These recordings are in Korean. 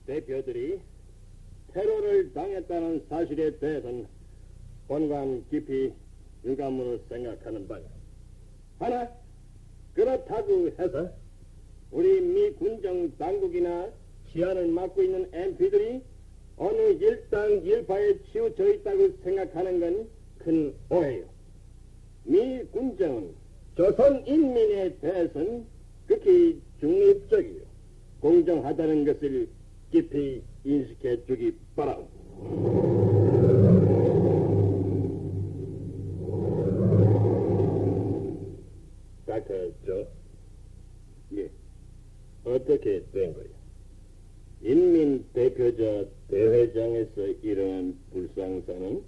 대표들이 테러를 당했다는 사실에 대해서는 본관 깊이 유감으로 생각하는 바다. 하나, 그렇다고 해서 우리 미 군정 당국이나 치안을 맡고 있는 MP들이 어느 일당 일파에 치우쳐 있다고 생각하는 건 큰 오해요. 미 군정은 조선 인민에 대해서는 극히 중립적이요 공정하다는 것을 깊이 인식해 주기 바랍니다. 닥터, 예, 어떻게 된 거예요? 인민 대표자 대회장에서 일어난 불상사는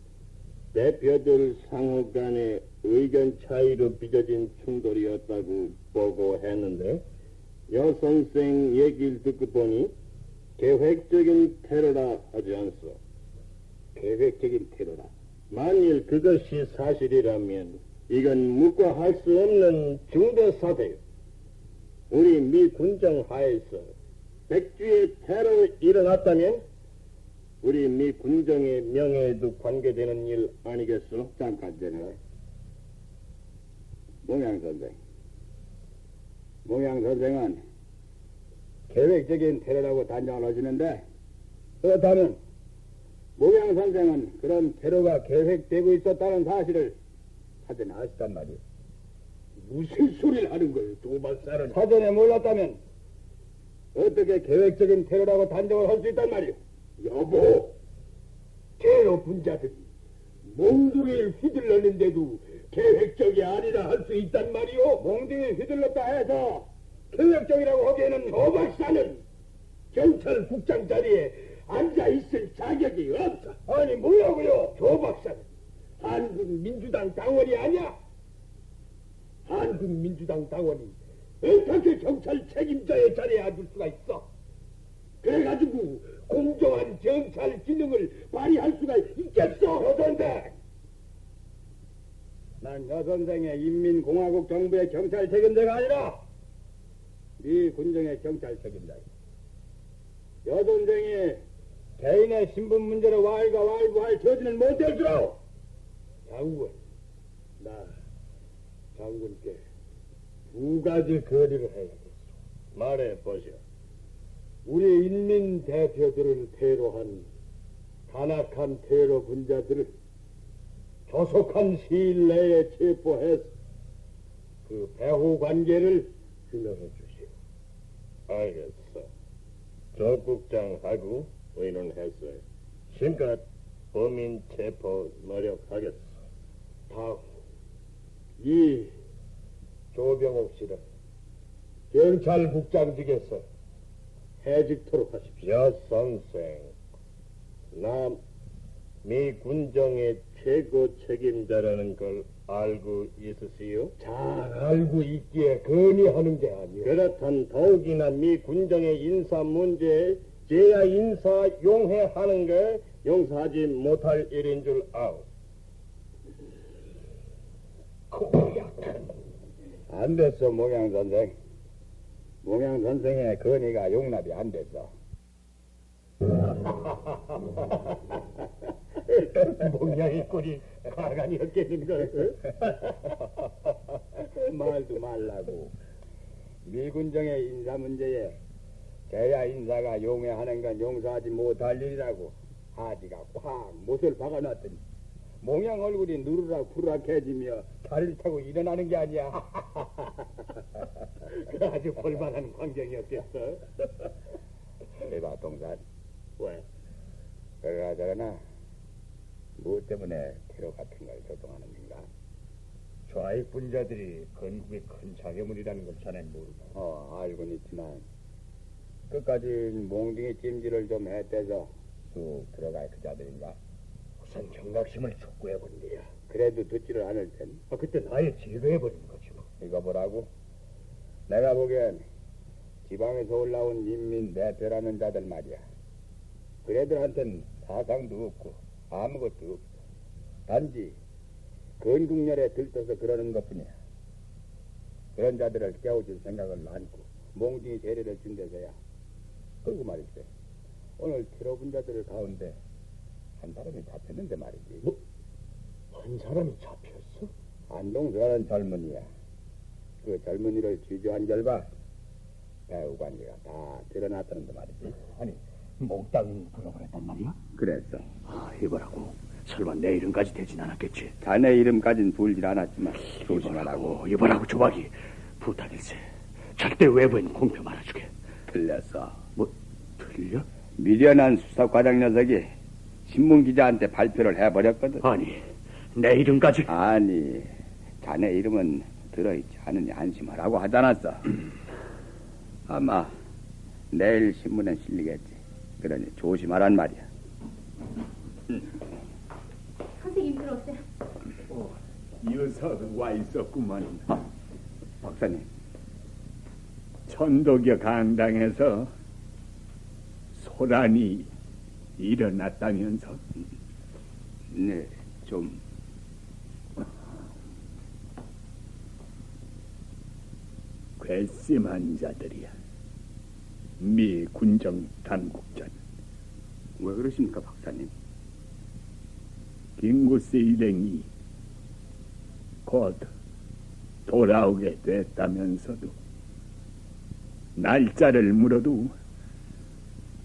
대표들 상호 간의 의견 차이로 빚어진 충돌이었다고 보고했는데 여 선생 얘기를 듣고 보니 계획적인 테러라 하지 않소. 계획적인 테러라. 만일 그것이 사실이라면 이건 묵과할 수 없는 중대 사태요. 우리 미 군정 하에서 백주의 테러 일어났다면 우리 미 군정의 명예에도 관계되는 일 아니겠소? 잠깐 전에 몽양 선생은 계획적인 테러라고 단정을 하시는데 그렇다면 몽양 선생은 그런 테러가 계획되고 있었다는 사실을 사전에 아시단 말이오. 무슨 소리를 하는 거예요, 도박사는? 사전에 몰랐다면 어떻게 계획적인 테러라고 단정을 할 수 있단 말이오? 여보, 테러 분자들이 몽둥이를 휘둘렀는데도 계획적이 아니라 할 수 있단 말이오? 몽둥이를 휘둘렀다 해서 계획적이라고 하기에는 조 박사는 경찰국장 자리에 앉아있을 자격이 없어. 아니 뭐라고요? 조 박사는 한국민주당 당원이 아니야? 한국민주당 당원이 어떻게 경찰 책임자의 자리에 앉을 수가 있어? 그래가지고 공정한 경찰 기능을 발휘할 수가 있겠어, 여선생? 난 여선생의 인민공화국 정부의 경찰 책임자가 아니라 미 군정의 경찰 책임자야. 여선생이 개인의 신분 문제로 왈가왈부할 처지는 못될 줄 알아. 장군, 나 장군께 두 가지 거리를 해야겠어. 말해보시오. 우리 인민 대표들을 테러한 간악한 테러 분자들을 조속한 시일 내에 체포해서 그 배후 관계를 규명해 주시오. 알겠어. 조 국장하고 의논했어요. 심껏 범인 체포 노력하겠어. 다음, 이 조병옥 씨를 경찰국장직에서 해직토록 하십시오. 여 선생, 나 미 군정의 최고 책임자라는 걸 알고 있으시오? 잘 알고 있기에 건의하는 게 아니오. 그렇단 더욱이나 미 군정의 인사 문제에 제야 인사 용해하는 게 용서하지 못할 일인 줄 아오. 고약한. 안 됐어, 몽양 선생. 몽양 선생의 건의가 용납이 안 됐어. 몽양의 꼴이 가관이었겠는걸. 말도 말라고. 미군정의 인사 문제에 제야 인사가 용해하는 건 용서하지 못할 일이라고 하지가 꽉 못을 박아놨더니 몽양 얼굴이 누르락부락해지며 다리를 타고 일어나는 게 아니야. 아주 볼만한 광경이었겠어. 대박 동산. 왜? 그러나 무엇 때문에 테러 같은 걸 조종하는 건가? 좌익 분자들이 건국의 큰 장애물이라는 걸 자넨 모르나? 알고는 있지만 끝까지 몽둥이 찜질을 좀 해대서 쑥 들어갈 그 자들인가? 우선 경각심을 촉구해본대야. 그래도 듣지를 않을 텐. 그땐 아예 제거해버리는 거지 뭐. 이거 보라고? 내가 보기엔 지방에서 올라온 인민 대표라는 자들 말이야. 그애들한텐 사상도 없고 아무것도 없어. 단지 건국열에 들떠서 그러는 것뿐이야. 그런 자들을 깨워줄 생각을 안고 몽둥이 세례를 준 데서야. 그리고 말일세, 오늘 테러 분자들 가운데 한 사람이 잡혔는데 말이지. 뭐? 한 사람이 잡혔어? 안동서라는 젊은이야. 그 젊은이를 취조한 결과 배우 관계가 다 드러났다는데 말이지. 아니, 몽땅 불어버렸단 말이야? 그랬어. 아, 이거라고. 설마 내 이름까지 되진 않았겠지? 자네 이름까진 불질 않았지만 조심하라고. 이보라고 조박이. 부탁일세. 절대 외부엔 공표 말아주게. 틀렸어. 뭐, 틀려? 미련한 수사과장 녀석이 신문기자한테 발표를 해버렸거든. 아니, 내 이름까지? 아니, 자네 이름은 들어있지 않으니 안심하라고 하지 않았어. 아마 내일 신문에 실리겠지. 그러니 조심하란 말이야. 선생님 들어오세요. 유석 와 있었구만. 박사님. 천도교 강당에서 소란이 일어났다면서? 네, 좀. 괘씸한 자들이야. 미 군정 당국자는. 왜 그러십니까, 박사님? 김구스 일행이 곧 돌아오게 됐다면서도 날짜를 물어도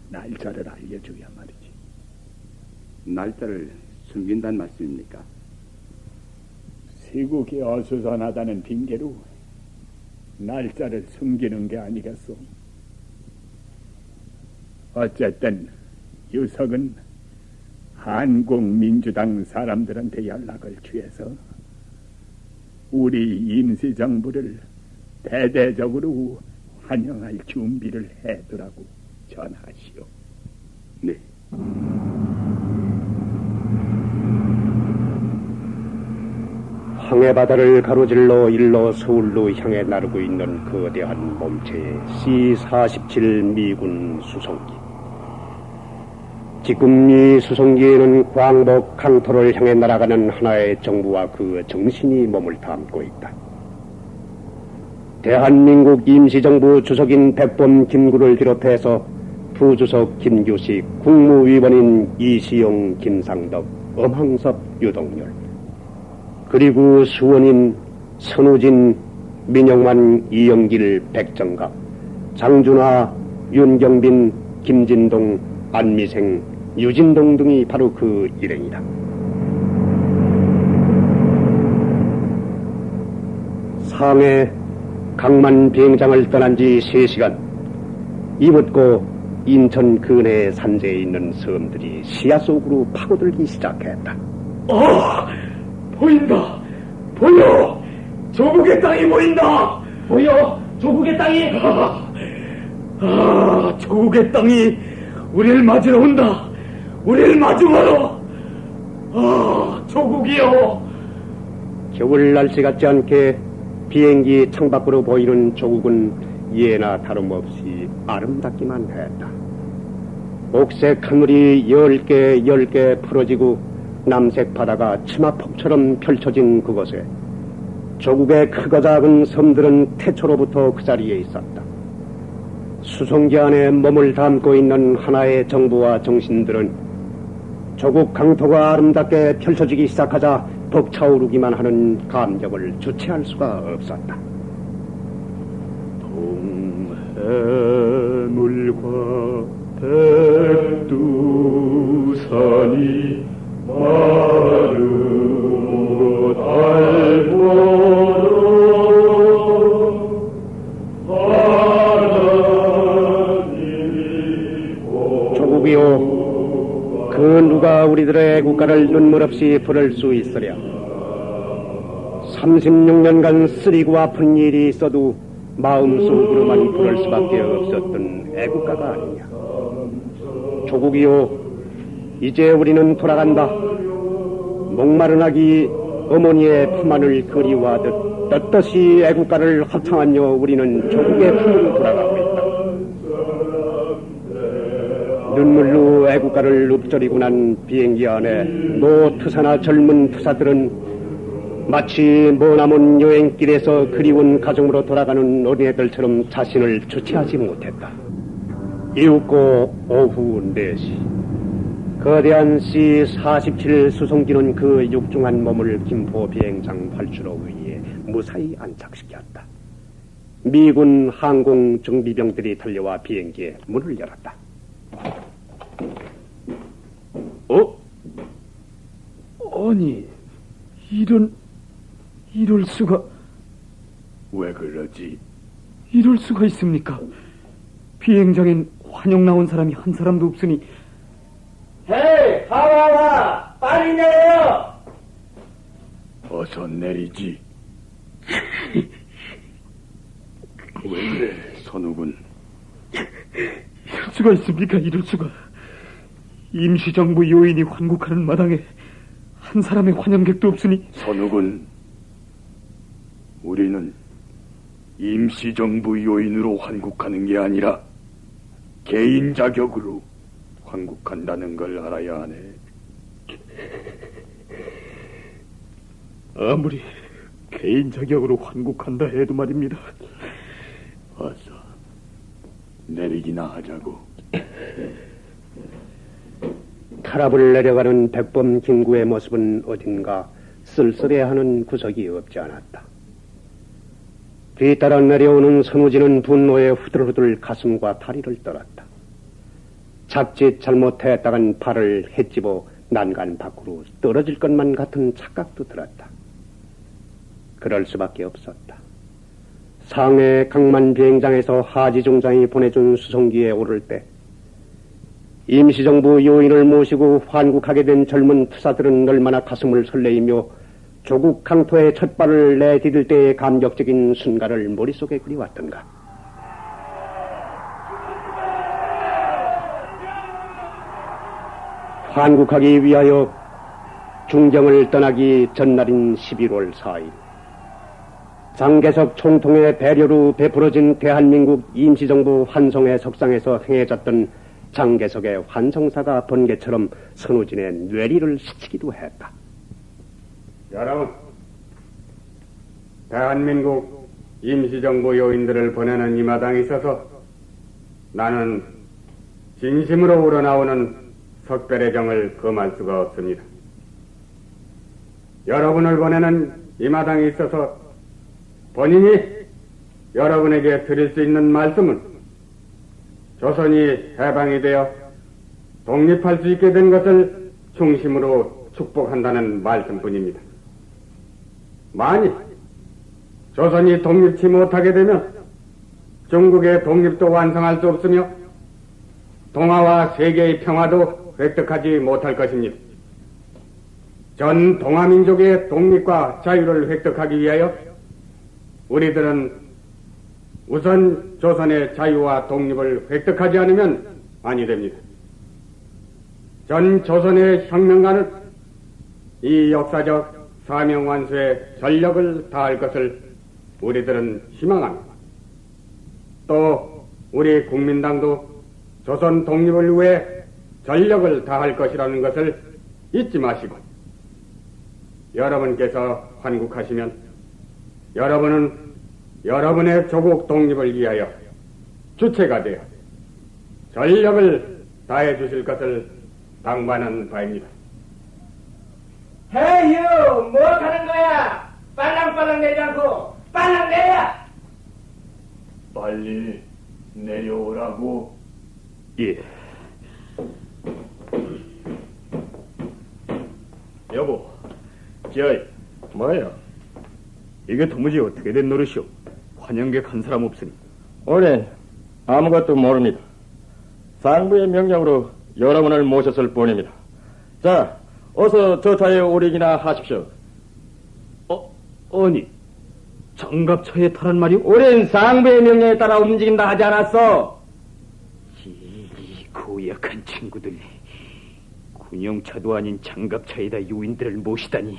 날짜를 알려줘야 말이지. 날짜를 숨긴단 말씀입니까? 시국이 어수선하다는 핑계로 날짜를 숨기는 게 아니겠소. 어쨌든 유석은 한국민주당 사람들한테 연락을 취해서 우리 임시정부를 대대적으로 환영할 준비를 해두라고 전하시오. 네. 황해바다를 가로질러 일로 서울로 향해 나르고 있는 거대한 몸체의 C-47 미군 수송기. 지금 이 수송기에는 광복 강토를 향해 날아가는 하나의 정부와 그 정신이 몸을 담고 있다. 대한민국 임시정부 주석인 백범 김구를 비롯해서 부주석 김규식, 국무위원인 이시영, 김상덕, 엄항섭, 유동열, 그리고 수원인 선우진, 민영만, 이영길, 백정갑, 장준하, 윤경빈, 김진동, 안미생, 유진동 등이 바로 그 일행이다. 상해 강만 비행장을 떠난 지 3시간, 이붓고 인천 근해 산재에 있는 섬들이 시야 속으로 파고들기 시작했다. 보인다! 보여! 조국의 땅이 보인다! 보여! 조국의 땅이! 조국의 땅이 우리를 맞으러 온다! 우리를 마주하러! 조국이여! 겨울 날씨 같지 않게 비행기 창밖으로 보이는 조국은 예나 다름없이 아름답기만 했다. 옥색 하늘이 10개 풀어지고 남색 바다가 치마폭처럼 펼쳐진 그곳에 조국의 크고 작은 섬들은 태초로부터 그 자리에 있었다. 수송기 안에 몸을 담고 있는 하나의 정부와 정신들은 조국 강토가 아름답게 펼쳐지기 시작하자 벅차오르기만 하는 감격을 주체할 수가 없었다. 동해물과 백두산이 마르고 달고 조국이요, 그 누가 우리들의 애국가를 눈물 없이 부를 수 있으랴. 36년간 쓰리고 아픈 일이 있어도 마음속으로만 부를 수밖에 없었던 애국가가 아니냐. 조국이요, 이제 우리는 돌아간다. 목마른 아기 어머니의 품 안을 그리워하듯 떳떳이 애국가를 합창하며 우리는 조국의 품으로 돌아가고 있다. 눈물로 애국가를 읊조리고 난 비행기 안에 노투사나 젊은 투사들은 마치 머나먼 여행길에서 그리운 가정으로 돌아가는 어린애들처럼 자신을 주체하지 못했다. 이윽고 오후 4시 거대한 C-47 수송기는 그 육중한 몸을 김포 비행장 발주로 위에 무사히 안착시켰다. 미군 항공 정비병들이 달려와 비행기에 문을 열었다. 아니, 이럴 수가... 왜 그러지? 이럴 수가 있습니까? 비행장엔 환영 나온 사람이 한 사람도 없으니. 헤이, 하와와, 빨리 내려! 어서 내리지. 왜 그래, 선욱은? 이럴 수가 있습니까? 이럴 수가. 임시정부 요인이 환국하는 마당에 한 사람의 환영객도 없으니. 선욱은 우리는 임시정부 요인으로 환국하는 게 아니라 개인 자격으로 환국한다는 걸 알아야 하네. 아무리 개인 자격으로 환국한다 해도 말입니다. 어서 내리기나 하자고. 타랍을 내려가는 백범 김구의 모습은 어딘가 쓸쓸해하는 구석이 없지 않았다. 뒤따라 내려오는 선우지는 분노에 후들후들 가슴과 다리를 떨었다. 자칫 잘못했다간 발을 헤집어 난간 밖으로 떨어질 것만 같은 착각도 들었다. 그럴 수밖에 없었다. 상해 강만 비행장에서 하지 중장이 보내준 수송기에 오를 때 임시정부 요인을 모시고 환국하게 된 젊은 투사들은 얼마나 가슴을 설레이며 조국 강토의 첫 발을 내디딜 때의 감격적인 순간을 머릿속에 그리웠던가. 환국하기 위하여 중경을 떠나기 전날인 11월 4일 장개석 총통의 배려로 베풀어진 대한민국 임시정부 환송의 석상에서 행해졌던 장개석의 환송사가 번개처럼 선우진의 뇌리를 스치기도 했다. 여러분, 대한민국 임시정부 요인들을 보내는 이 마당에 있어서 나는 진심으로 우러나오는 석별의 정을 금할 수가 없습니다. 여러분을 보내는 이 마당에 있어서 본인이 여러분에게 드릴 수 있는 말씀은 조선이 해방이 되어 독립할 수 있게 된 것을 중심으로 축복한다는 말씀뿐입니다. 만일 조선이 독립치 못하게 되면 중국의 독립도 완성할 수 없으며 동아와 세계의 평화도 획득하지 못할 것입니다. 전 동아민족의 독립과 자유를 획득하기 위하여 우리들은 우선 조선의 자유와 독립을 획득하지 않으면 아니 됩니다. 전 조선의 혁명가는 이 역사적 사명 완수에 전력을 다할 것을 우리들은 희망합니다. 또 우리 국민당도 조선 독립을 위해 전력을 다할 것이라는 것을 잊지 마시고 여러분께서 환국하시면 여러분은 여러분의 조국 독립을 위하여 주체가 되어 전력을 다해 주실 것을 당부하는 바입니다. 헤이유, 뭐 하는 거야? 빨랑빨랑 내지 않고 빨랑 내려! 빨리 내려오라고. 예. 여보, 저이 뭐야? 이게 도무지 어떻게 된 노릇이오? 환영객 한 사람 없으니. 우린 아무것도 모릅니다. 상부의 명령으로 여러분을 모셨을 뿐입니다. 자, 어서 저 차에 오르기나 하십시오. 아니, 장갑차에 타란 말이오? 우린 상부의 명령에 따라 움직인다 하지 않았어? 이 고약한 친구들. 군용차도 아닌 장갑차에다 요인들을 모시다니.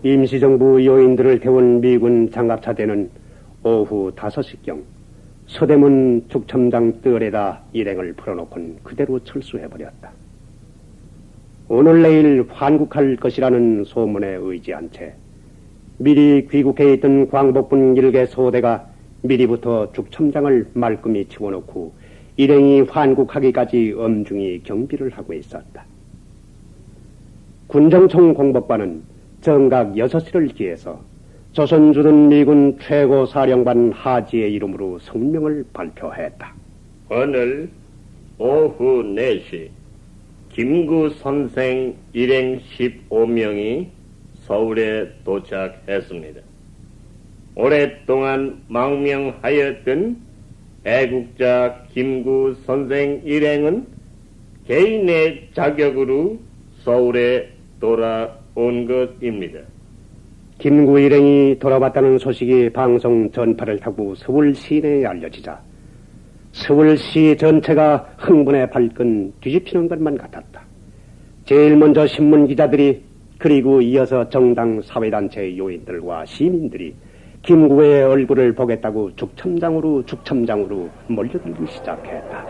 임시정부 요인들을 태운 미군 장갑차대는 오후 5시경 서대문 죽첨장 뜰에다 일행을 풀어놓고는 그대로 철수해버렸다. 오늘 내일 환국할 것이라는 소문에 의지한 채 미리 귀국해 있던 광복군 일개 소대가 미리부터 죽첨장을 말끔히 치워놓고 일행이 환국하기까지 엄중히 경비를 하고 있었다. 군정총 공복관은 정각 6시를 기해서 조선 주둔 미군 최고 사령관 하지의 이름으로 성명을 발표했다. 오늘 오후 4시 김구 선생 일행 15명이 서울에 도착했습니다. 오랫동안 망명하였던 애국자 김구 선생 일행은 개인의 자격으로 서울에 돌아온 것입니다. 김구 일행이 돌아왔다는 소식이 방송 전파를 타고 서울 시내에 알려지자 서울시 전체가 흥분의 발끈 뒤집히는 것만 같았다. 제일 먼저 신문 기자들이 그리고 이어서 정당 사회단체 요인들과 시민들이 김구의 얼굴을 보겠다고 죽첨장으로 몰려들기 시작했다.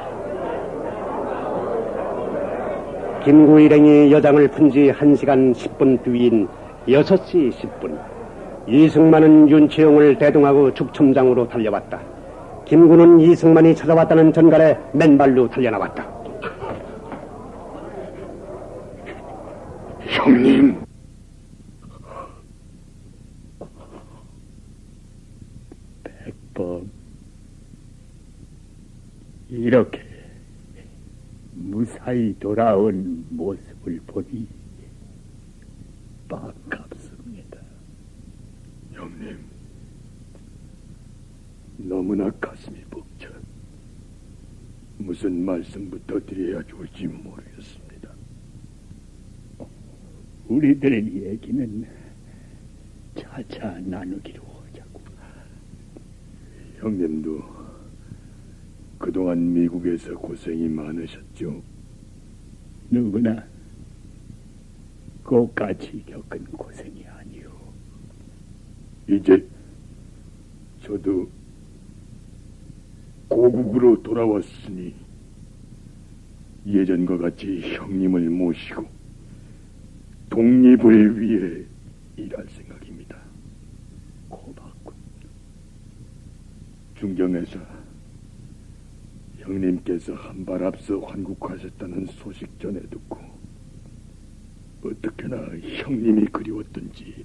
김구 일행이 여장을 푼 지 1시간 10분 뒤인 6시 10분 이승만은 윤치용을 대동하고 죽첨장으로 달려왔다. 김구는 이승만이 찾아왔다는 전갈에 맨발로 달려나왔다. 형님, 백범, 이렇게 무사히 돌아온 모습을 보니 반갑습니다. 형님, 너무나 가슴이 벅차 무슨 말씀부터 드려야 좋을지 모르겠습니다. 우리들 얘기는 차차 나누기로 하자고. 형님도 그동안 미국에서 고생이 많으셨죠? 누구나 꽃같이 겪은 고생이 아니오. 이제 저도 고국으로 돌아왔으니 예전과 같이 형님을 모시고 독립을 위해 일할 생각입니다. 고맙군. 중경에서 형님께서 한 발 앞서 환국하셨다는 소식 전해 듣고 어떻게나 형님이 그리웠던지.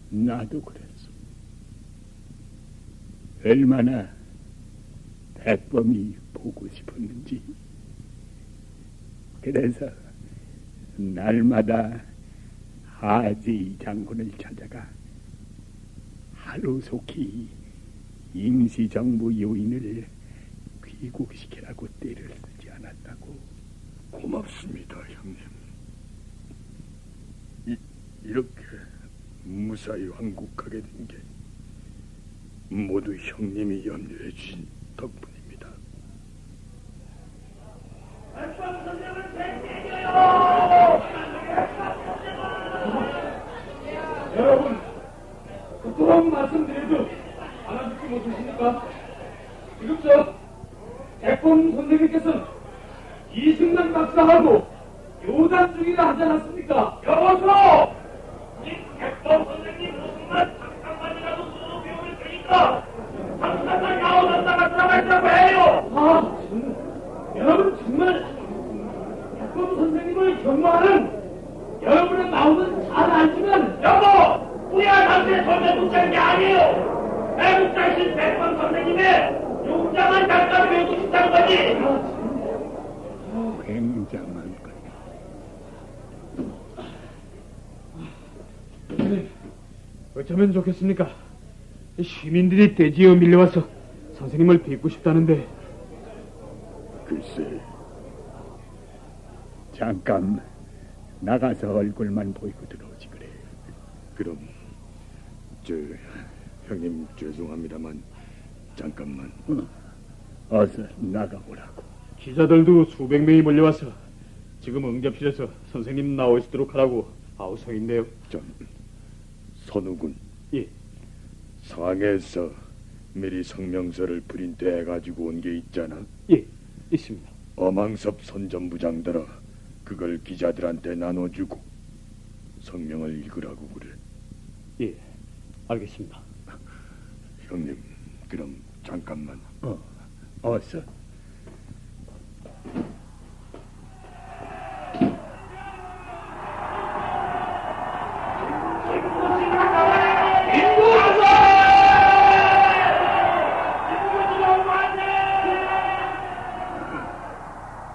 나도 그랬어. 얼마나 백범이 보고 싶었는지. 그래서 날마다 하지 장군을 찾아가 하루속히 임시정부 요인을 귀국시키라고 떼를 쓰지 않았다고. 고맙습니다, 형님. 이렇게 무사히 환국하게 된 게 모두 형님이 염려해 주신 덕분입니다. 여러분, 그동안 말씀드려도 알아듣지 못하십니까? 지금 백범 선생님께서는 이승만 박사하고 요단 중이라 하지 않았습니까? 여보소! 이 백범 선생님 이승만 박사만이라도 수도 배울 테니까 박사만 나오셨다가 들어가자고 해요! 여러분 정말 백범 선생님을 경마하는 여러분의 마음은 잘 알지만 여보! 우리가 당신의 선배 묵자는 게 아니에요! 애국자이신 백범 선생님의 용장한 작가를 배우고 싶다는 거지! 굉장한 선생님, 어쩌면 좋겠습니까? 시민들이 대지어 밀려와서 선생님을 뵙고 싶다는데. 글쎄, 잠깐 나가서 얼굴만 보이고 들어오지 그래. 그럼 형님 죄송합니다만 잠깐만. 어서 나가보라고. 기자들도 수백 명이 몰려와서 지금 응접실에서 선생님 나오시도록 하라고 아우성 있네요. 선우군. 예. 상에서 미리 성명서를 프린트해가지고 온 게 있잖아. 예, 있습니다. 어망섭 선전부장들아, 그걸 기자들한테 나눠주고 성명을 읽으라고 그래. 예, 알겠습니다. 형님, 그럼 잠깐만. 어서.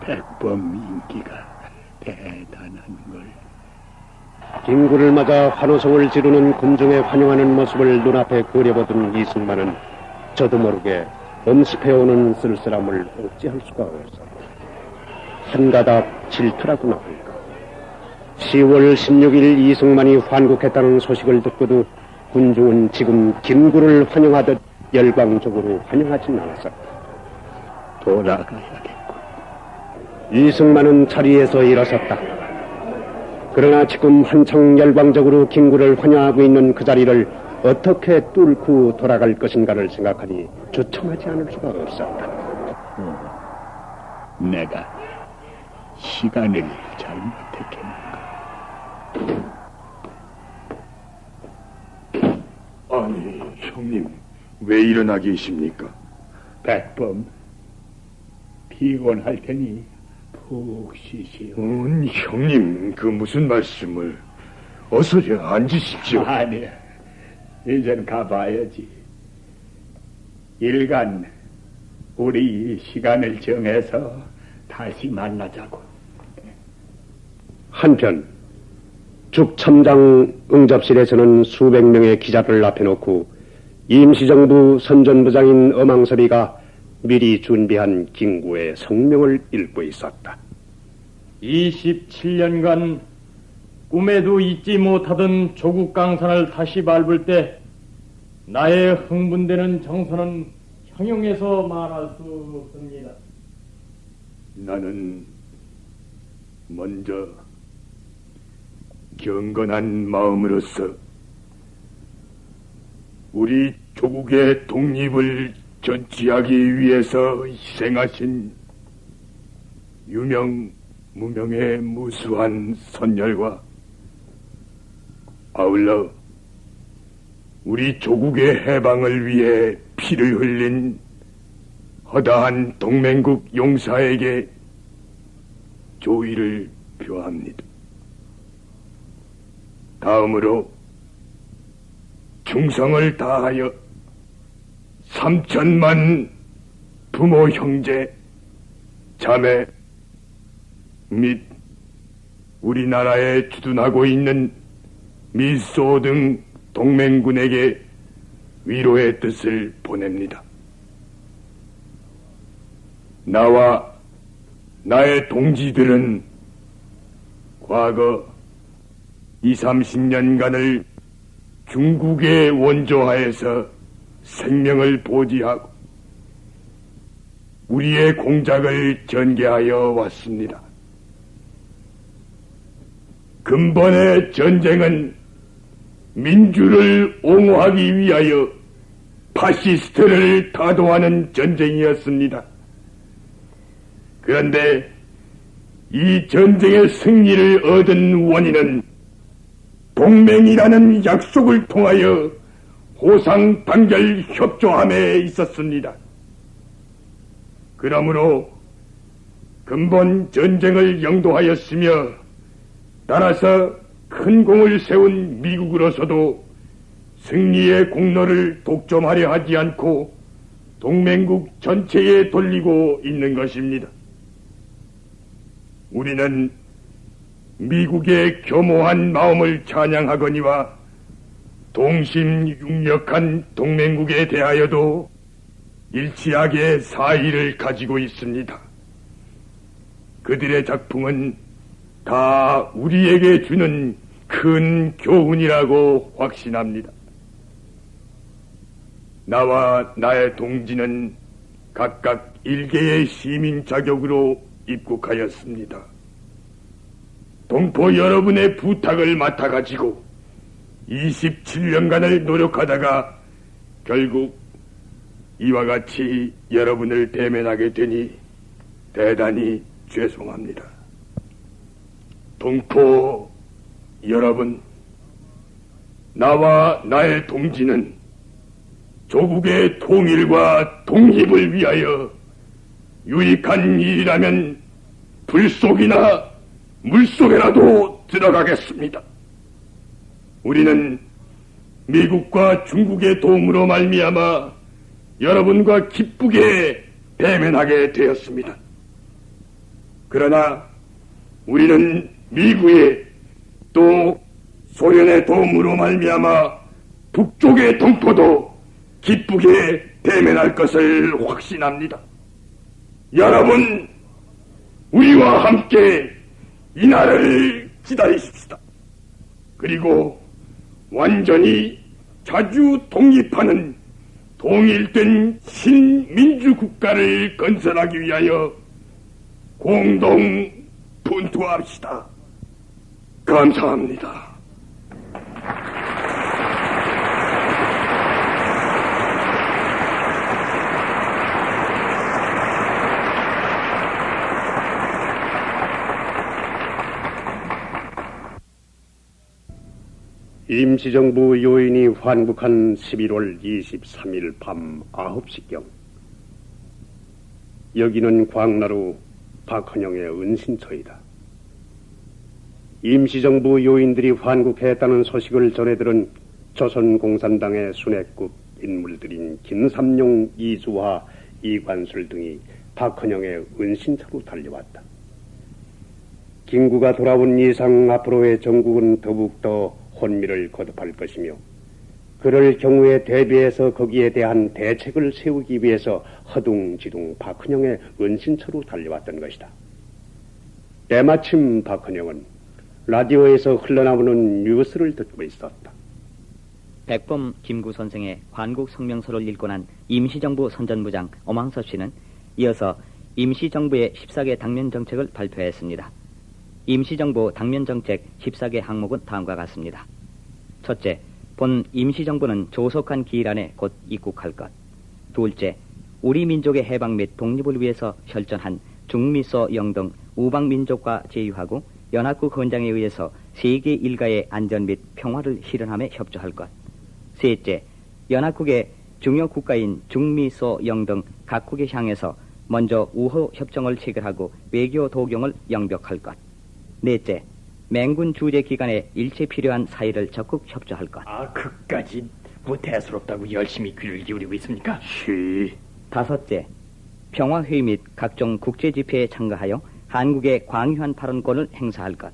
백범 인기가 대단한 걸. 김구를 맞아 환호성을 지르는 군중의 환영하는 모습을 눈앞에 그려보던 이승만은 저도 모르게 엄습해오는 쓸쓸함을 억제할 수가 없었다. 한 가닥 질투라고나 할까. 10월 16일 이승만이 환국했다는 소식을 듣고도 군중은 지금 김구를 환영하듯 열광적으로 환영하진 않았었다. 돌아가야겠군. 이승만은 자리에서 일어섰다. 그러나 지금 한창 열광적으로 김구를 환영하고 있는 그 자리를 어떻게 뚫고 돌아갈 것인가를 생각하니 주춤하지 않을 수가 없었다. 내가 시간을 잘못했겠는가. 아니, 형님, 왜 일어나 계십니까? 백범, 피곤할 테니 푹 쉬시오. 형님, 그 무슨 말씀을. 어서 앉으십시오. 아니, 이젠 가봐야지. 일간 우리 시간을 정해서 다시 만나자고. 한편 죽첨장 응접실에서는 수백 명의 기자를 앞에 놓고 임시정부 선전부장인 엄황섭이가 미리 준비한 김구의 성명을 읽고 있었다. 27년간 꿈에도 잊지 못하던 조국 강산을 다시 밟을 때 나의 흥분되는 정서는 형용해서 말할 수 없습니다. 나는 먼저 경건한 마음으로서 우리 조국의 독립을 전취하기 위해서 희생하신 유명 무명의 무수한 선열과 아울러 우리 조국의 해방을 위해 피를 흘린 허다한 동맹국 용사에게 조의를 표합니다. 다음으로 충성을 다하여 3천만 부모 형제 자매 및 우리나라에 주둔하고 있는 미소 등 동맹군에게 위로의 뜻을 보냅니다. 나와 나의 동지들은 과거 20-30년간을 중국의 원조하에서 생명을 보지하고 우리의 공작을 전개하여 왔습니다. 근본의 전쟁은 민주를 옹호하기 위하여 파시스트를 타도하는 전쟁이었습니다. 그런데 이 전쟁의 승리를 얻은 원인은 동맹이라는 약속을 통하여 호상 단결 협조함에 있었습니다. 그러므로 근본 전쟁을 영도하였으며 따라서 큰 공을 세운 미국으로서도 승리의 공로를 독점하려 하지 않고 동맹국 전체에 돌리고 있는 것입니다. 우리는 미국의 겸허한 마음을 찬양하거니와 동심육력한 동맹국에 대하여도 일치하게 사의를 가지고 있습니다. 그들의 작품은 다 우리에게 주는 큰 교훈이라고 확신합니다. 나와 나의 동지는 각각 일개의 시민 자격으로 입국하였습니다. 동포 여러분의 부탁을 맡아가지고 27년간을 노력하다가 결국 이와 같이 여러분을 대면하게 되니 대단히 죄송합니다. 동포 여러분, 나와 나의 동지는 조국의 통일과 독립을 위하여 유익한 일이라면 불속이나 물속에라도 들어가겠습니다. 우리는 미국과 중국의 도움으로 말미암아 여러분과 기쁘게 대면하게 되었습니다. 그러나 우리는 미국의 또 소련의 도움으로 말미암아 북쪽의 동포도 기쁘게 대면할 것을 확신합니다. 여러분, 우리와 함께 이 날을 기다리십시다. 그리고 완전히 자주 독립하는 통일된 신민주국가를 건설하기 위하여 공동 분투합시다. 감사합니다. 임시정부 요인이 환국한 11월 23일 밤 9시경, 여기는 광나루 박헌영의 은신처이다. 임시정부 요인들이 환국했다는 소식을 전해들은 조선공산당의 순회급 인물들인 김삼룡, 이주화, 이관술 등이 박헌영의 은신처로 달려왔다. 김구가 돌아온 이상 앞으로의 정국은 더욱더 혼미를 거듭할 것이며, 그럴 경우에 대비해서 거기에 대한 대책을 세우기 위해서 허둥지둥 박헌영의 은신처로 달려왔던 것이다. 때마침 박헌영은 라디오에서 흘러나오는 뉴스를 듣고 있었다. 백범 김구 선생의 관국 성명서를 읽고 난 임시정부 선전부장 엄황섭 씨는 이어서 임시정부의 14개 당면 정책을 발표했습니다. 임시정부 당면정책 14개 항목은 다음과 같습니다. 첫째, 본 임시정부는 조속한 기일 안에 곧 입국할 것. 둘째, 우리 민족의 해방 및 독립을 위해서 혈전한 중미소 영등 우방민족과 제휴하고 연합국 헌장에 의해서 세계 일가의 안전 및 평화를 실현함에 협조할 것. 셋째, 연합국의 중요 국가인 중미소 영등 각국에 향해서 먼저 우호 협정을 체결하고 외교 도경을 영벽할 것. 넷째, 맹군 주재 기간에 일체 필요한 사의를 적극 협조할 것. 그까지 뭐 대수롭다고 열심히 귀를 기울이고 있습니까? 다섯째, 평화회의 및 각종 국제집회에 참가하여 한국의 광유한 발언권을 행사할 것.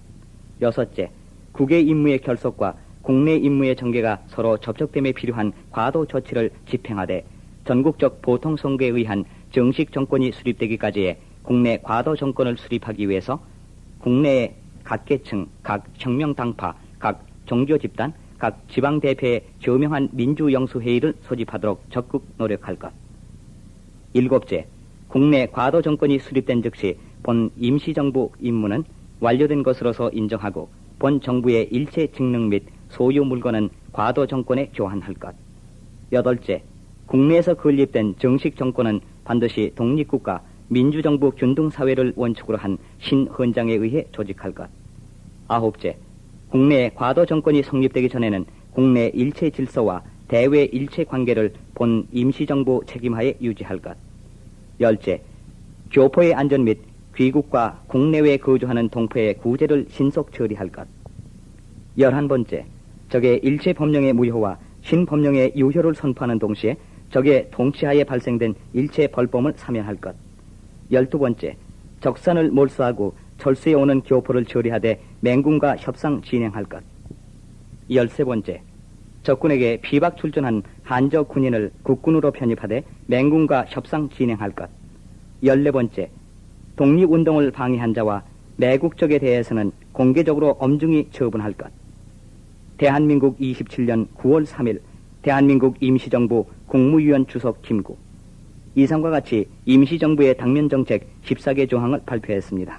여섯째, 국외 임무의 결속과 국내 임무의 전개가 서로 접촉됨에 필요한 과도 조치를 집행하되 전국적 보통선거에 의한 정식 정권이 수립되기까지의 국내 과도 정권을 수립하기 위해서 국내의 각 계층, 각 혁명당파, 각 종교집단, 각 지방대표의 저명한 민주영수회의를 소집하도록 적극 노력할 것. 일곱째, 국내 과도 정권이 수립된 즉시 본 임시정부 임무는 완료된 것으로서 인정하고 본 정부의 일체 직능 및 소유 물건은 과도 정권에 교환할 것. 여덟째, 국내에서 건립된 정식 정권은 반드시 독립국가, 민주정부 균등사회를 원칙으로 한 신헌장에 의해 조직할 것. 아홉째, 국내 과도 정권이 성립되기 전에는 국내 일체 질서와 대외 일체 관계를 본 임시정부 책임하에 유지할 것. 열째, 교포의 안전 및 귀국과 국내외에 거주하는 동포의 구제를 신속 처리할 것. 11번째, 적의 일체 법령의 무효와 신법령의 유효를 선포하는 동시에 적의 통치하에 발생된 일체 벌범을 사면할 것. 12번째, 적산을 몰수하고 철수에 오는 교포를 처리하되 맹군과 협상 진행할 것. 13번째, 적군에게 피박 출전한 한저 군인을 국군으로 편입하되 맹군과 협상 진행할 것. 14번째, 독립운동을 방해한 자와 매국적에 대해서는 공개적으로 엄중히 처분할 것. 대한민국 27년 9월 3일 대한민국 임시정부 국무위원 주석 김구. 이상과 같이 임시정부의 당면정책 14개 조항을 발표했습니다.